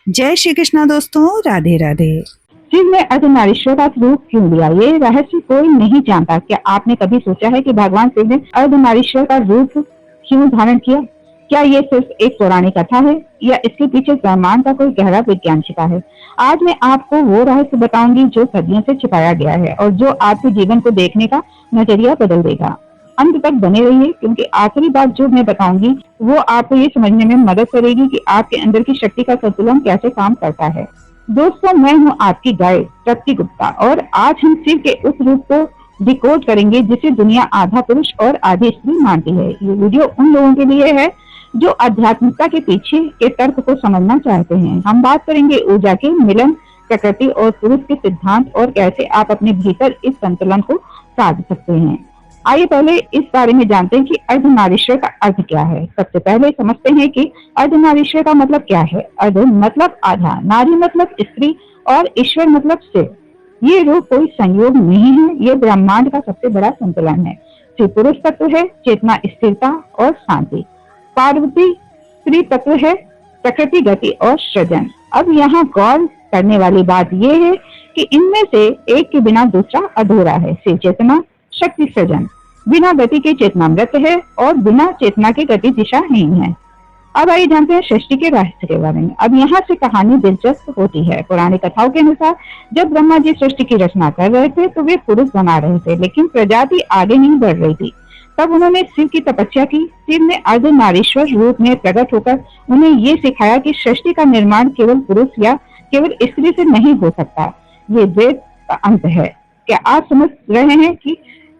जय श्री कृष्णा दोस्तों, राधे राधे। शिव ने अर्धनारीश्वर का रूप क्यों लिया, ये रहस्य कोई नहीं जानता। क्या आपने कभी सोचा है कि भगवान शिव ने अर्धनारीश्वर का रूप क्यों धारण किया? क्या ये सिर्फ एक पौराणिक कथा है या इसके पीछे ब्रह्मांड का कोई गहरा विज्ञान छिपा है? आज मैं आपको वो रहस्य बताऊंगी जो सदियों से छिपाया गया है और जो आपके जीवन को देखने का नजरिया बदल देगा। अंत तक बने रहिए, क्योंकि आखिरी बात जो मैं बताऊंगी वो आपको ये समझने में मदद करेगी कि आपके अंदर की शक्ति का संतुलन कैसे काम करता है। दोस्तों, मैं हूँ आपकी गाइड शक्ति गुप्ता और आज हम शिव के उस रूप को डिकोड करेंगे जिसे दुनिया आधा पुरुष और आधी स्त्री मानती है। ये वीडियो उन लोगों के लिए है जो आध्यात्मिकता के पीछे के तर्क को समझना चाहते हैं। हम बात करेंगे ऊर्जा के मिलन, प्रकृति और पुरुष के सिद्धांत और कैसे आप अपने भीतर इस संतुलन को साध सकते हैं। आइए पहले इस बारे में जानते हैं कि अर्धनारीश्वर का अर्थ क्या है। सबसे पहले समझते हैं कि अर्धनारीश्वर का मतलब क्या है। अर्ध मतलब आधा, नारी मतलब स्त्री और ईश्वर मतलब शिव। ये रूप कोई संयोग नहीं है, ये ब्रह्मांड का सबसे बड़ा संतुलन है। शिव पुरुष तत्व है, चेतना, स्थिरता और शांति। पार्वती स्त्री तत्व है, प्रकृति, गति और सृजन। अब यहाँ गौर करने वाली बात यह है कि इनमें से एक के बिना दूसरा अधूरा है। शिव चेतना, शक्ति सृजन। बिना गति के चेतना मृत है और बिना चेतना के गति दिशाहीन है। अब आइए जानते हैं सृष्टि के रहस्य के बारे में। अब यहाँ से कहानी दिलचस्प होती है। पुरानी कथाओं के अनुसार जब ब्रह्मा जी सृष्टि की रचना कर रहे थे तो वे पुरुष बना रहे थे, लेकिन प्रजाति आगे नहीं बढ़ रही थी। तब उन्होंने शिव की तपस्या की। शिव ने अर्धनारीश्वर रूप में प्रकट होकर उन्हें ये सिखाया कि सृष्टि का निर्माण केवल पुरुष या केवल स्त्री से नहीं हो सकता। ये वेद का अंत है। क्या आप समझ रहे हैं कि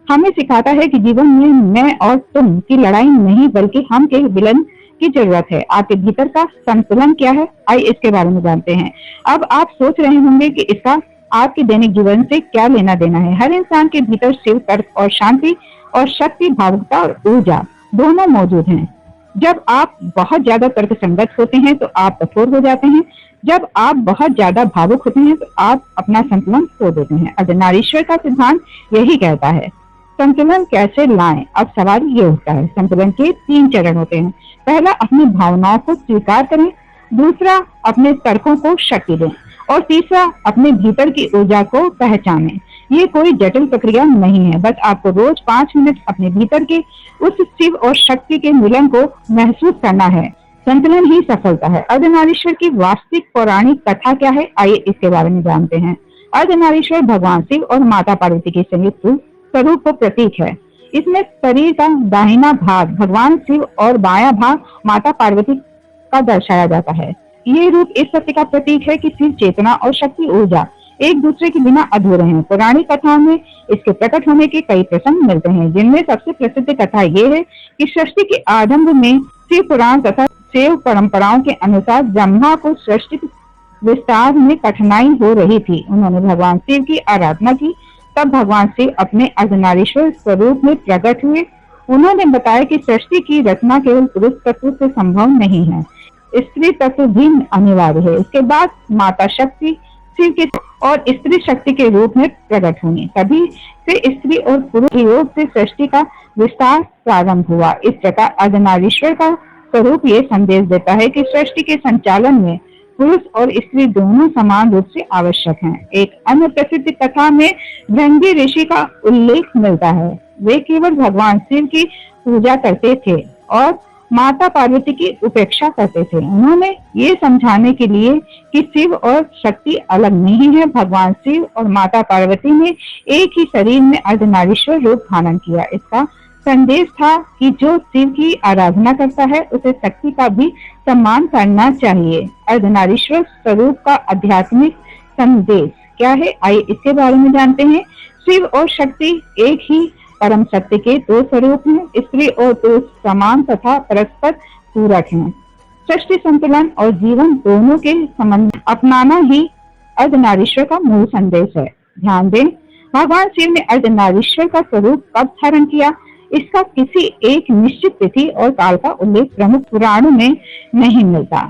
हमें सिखाता है कि जीवन में मैं और तुम की लड़ाई नहीं, बल्कि हम के विलन की जरूरत है। आपके भीतर का संतुलन क्या है, आइए इसके बारे में जानते हैं। अब आप सोच रहे होंगे कि इसका आपके दैनिक जीवन से क्या लेना देना है। हर इंसान के भीतर शिव तर्क और शांति और शक्ति, भावुकता और ऊर्जा दोनों मौजूद हैं। जब आप बहुत ज्यादा तर्क संगत होते हैं तो आप कठोर हो जाते हैं। जब आप बहुत ज्यादा भावुक होते हैं तो आप अपना संतुलन खो देते हैं। अर्धनारीश्वर का सिद्धांत यही कहता है। संतुलन कैसे लाएं? अब सवाल ये होता है। संतुलन के 3 चरण होते हैं। पहला, अपनी भावनाओं को स्वीकार करें। दूसरा, अपने तर्कों को शक्ति दें और तीसरा, अपने भीतर की ऊर्जा को पहचानें। ये कोई जटिल प्रक्रिया नहीं है, बस आपको रोज 5 मिनट अपने भीतर के उस शिव और शक्ति के मिलन को महसूस करना है। संतुलन ही सफलता है। अर्धनारीश्वर की वास्तविक पौराणिक कथा क्या है, आइए इसके बारे में जानते हैं। अर्धनारीश्वर भगवान शिव और माता पार्वती के संयुक्त स्वरूप को प्रतीक है। इसमें शरीर का दाहिना भाग भगवान शिव और बायां भाग माता पार्वती का दर्शाया जाता है। ये रूप इस सत्य का प्रतीक है कि शिव चेतना और शक्ति ऊर्जा एक दूसरे के बिना अधूरे हैं। पौराणिक कथाओं में इसके प्रकट होने के कई प्रसंग मिलते हैं, जिनमें सबसे प्रसिद्ध कथा ये है कि सृष्टि के आरंभ में शिव पुराण तथा शैव परंपराओं के अनुसार ब्रह्मा को सृष्टि विस्तार में कठिनाई हो रही थी। उन्होंने भगवान शिव की आराधना की। तब भगवान शिव अपने अर्धनारीश्वर स्वरूप में प्रकट हुए। उन्होंने बताया कि सृष्टि की रचना केवल पुरुष तत्व से संभव नहीं है, स्त्री तत्व भी अनिवार्य है। इसके बाद माता शक्ति शिव के और स्त्री शक्ति के रूप में प्रकट होंगी। तभी से स्त्री और पुरुष योग से सृष्टि का विस्तार प्रारंभ हुआ। इस प्रकार अर्धनारीश्वर का स्वरूप ये संदेश देता है कि सृष्टि के संचालन में पुरुष और स्त्री दोनों समान रूप से आवश्यक हैं। एक अन्य प्रसिद्ध कथा में भृंगी ऋषि का उल्लेख मिलता है। वे केवल भगवान शिव की पूजा करते थे और माता पार्वती की उपेक्षा करते थे। उन्होंने ये समझाने के लिए कि शिव और शक्ति अलग नहीं है, भगवान शिव और माता पार्वती ने एक ही शरीर में अर्धनारीश्वर रूप धारण किया। इसका संदेश था कि जो शिव की आराधना करता है उसे शक्ति का भी सम्मान करना चाहिए। अर्धनारीश्वर स्वरूप का आध्यात्मिक संदेश क्या है, आइए इसके बारे में जानते हैं। शिव और शक्ति एक ही परम सत्य के 2 स्वरूप हैं। स्त्री और पुरुष समान तथा परस्पर पूरक हैं। सृष्टि संतुलन और जीवन दोनों के संबंध अपनाना ही अर्धनारीश्वर का मूल संदेश है। ध्यान दें, भगवान शिव ने अर्धनारीश्वर का स्वरूप कब धारण किया, इसका किसी एक निश्चित तिथि और काल का उल्लेख प्रमुख पुराणों में नहीं मिलता।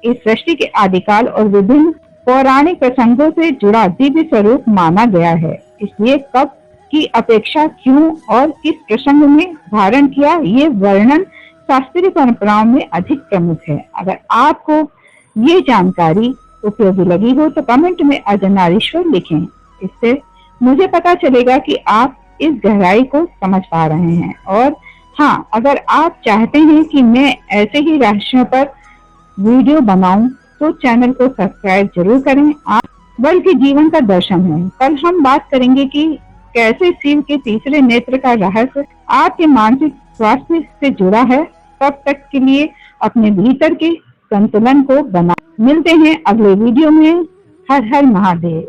इस सृष्टि के आदिकाल और विभिन्न पौराणिक प्रसंगों से जुड़ा दिव्य स्वरूप माना गया है। इसलिए कब की अपेक्षा क्यों और किस प्रसंग में धारण किया, ये वर्णन शास्त्रीय परंपराओं में अधिक प्रमुख है। अगर आपको ये जानकारी उपयोगी लगी हो तो कमेंट में अर्धनारीश्वर लिखें। इससे मुझे पता चलेगा कि आप इस गहराई को समझ पा रहे हैं। और हाँ, अगर आप चाहते हैं कि मैं ऐसे ही रहस्यों पर वीडियो बनाऊं तो चैनल को सब्सक्राइब जरूर करें। आप बल्कि जीवन का दर्शन है। कल हम बात करेंगे कि कैसे शिव के तीसरे नेत्र का रहस्य आपके मानसिक स्वास्थ्य से जुड़ा है। तब तक के लिए अपने भीतर के संतुलन को बना। मिलते हैं अगले वीडियो में। हर हर महादेव।